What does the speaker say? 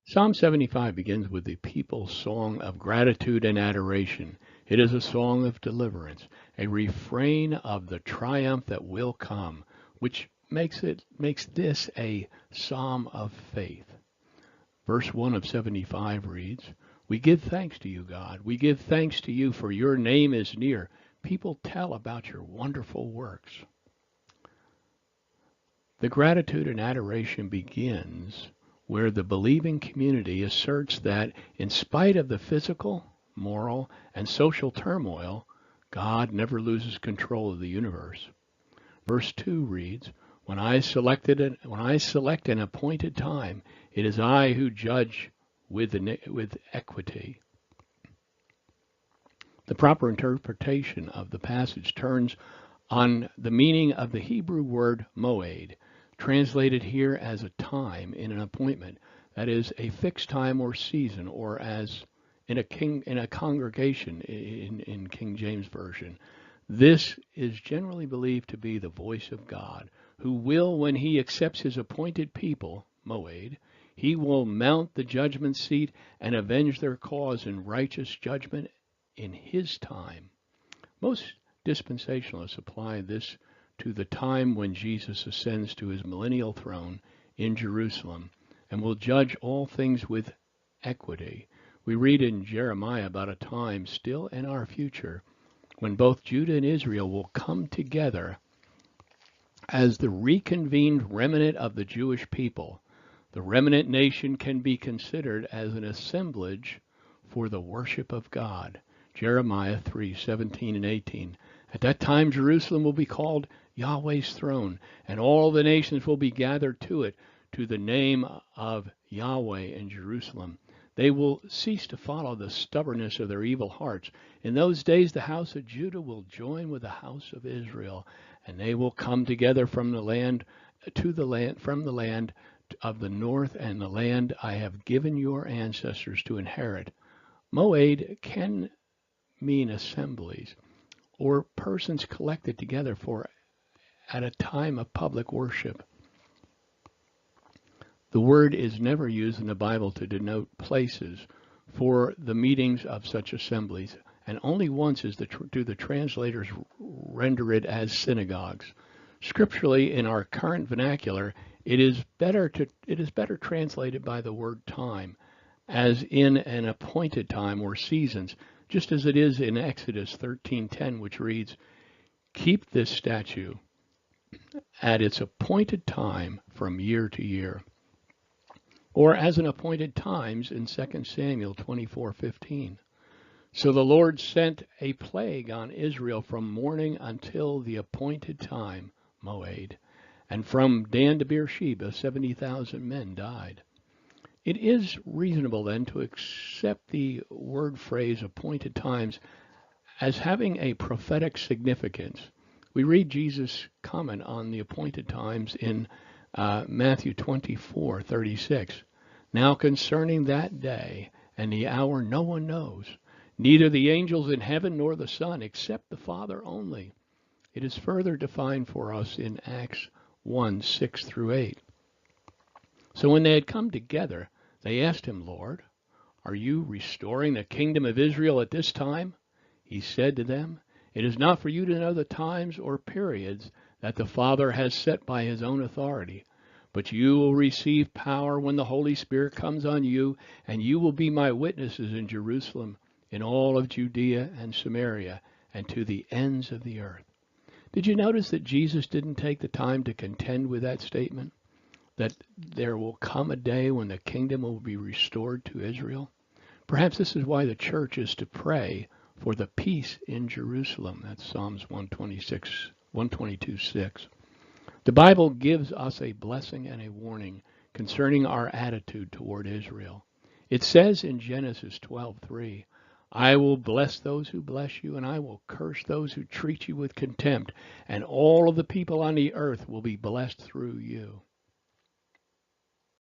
Psalm 75 begins with the people's song of gratitude and adoration. It is a song of deliverance, a refrain of the triumph that will come, which makes this a psalm of faith. Verse 1 of 75 reads, "We give thanks to you, God. We give thanks to you, for your name is near. People tell about your wonderful works." The gratitude and adoration begins where the believing community asserts that in spite of the physical, moral, and social turmoil, God never loses control of the universe. Verse 2 reads, when I select an appointed time, it is I who judge with equity. The proper interpretation of the passage turns on the meaning of the Hebrew word moed, translated here as a time in an appointment, that is, a fixed time or season, or as in a congregation in King James Version. This is generally believed to be the voice of God, who will, when he accepts his appointed people, moed, he will mount the judgment seat and avenge their cause in righteous judgment in his time. Most dispensationalists apply this to the time when Jesus ascends to his millennial throne in Jerusalem and will judge all things with equity. We read in Jeremiah about a time still in our future when both Judah and Israel will come together as the reconvened remnant of the Jewish people. The remnant nation can be considered as an assemblage for the worship of God. Jeremiah 3:17 and 18. At that time Jerusalem will be called Yahweh's throne, and all the nations will be gathered to it, to the name of Yahweh in Jerusalem. They will cease to follow the stubbornness of their evil hearts. In those days the house of Judah will join with the house of Israel, and they will come together from the land of the north, and the land I have given your ancestors to inherit. Moed can mean assemblies or persons collected together at a time of public worship. The word is never used in the Bible to denote places for the meetings of such assemblies, and only once do the translators render it as synagogues. Scripturally, in our current vernacular, it is better translated by the word time, as in an appointed time or seasons, just as it is in Exodus 13:10, which reads, "Keep this statute at its appointed time from year to year," or as in appointed times in 2 Samuel 24:15. So the Lord sent a plague on Israel from morning until the appointed time, moed, and from Dan to Beersheba 70,000 men died. It is reasonable then to accept the word phrase appointed times as having a prophetic significance. We read Jesus' comment on the appointed times in Matthew 24:36. "Now concerning that day and the hour no one knows, neither the angels in heaven nor the Son, except the Father only." It is further defined for us in Acts 1:6 through 8. So when they had come together, they asked him, "Lord, are you restoring the kingdom of Israel at this time?" He said to them, "It is not for you to know the times or periods that the Father has set by his own authority, but you will receive power when the Holy Spirit comes on you, and you will be my witnesses in Jerusalem, in all of Judea and Samaria, and to the ends of the earth." Did you notice that Jesus didn't take the time to contend with that statement? That there will come a day when the kingdom will be restored to Israel? Perhaps this is why the church is to pray for the peace in Jerusalem. That's Psalms 122:6. The Bible gives us a blessing and a warning concerning our attitude toward Israel. It says in Genesis 12:3, "I will bless those who bless you, and I will curse those who treat you with contempt, and all of the people on the earth will be blessed through you."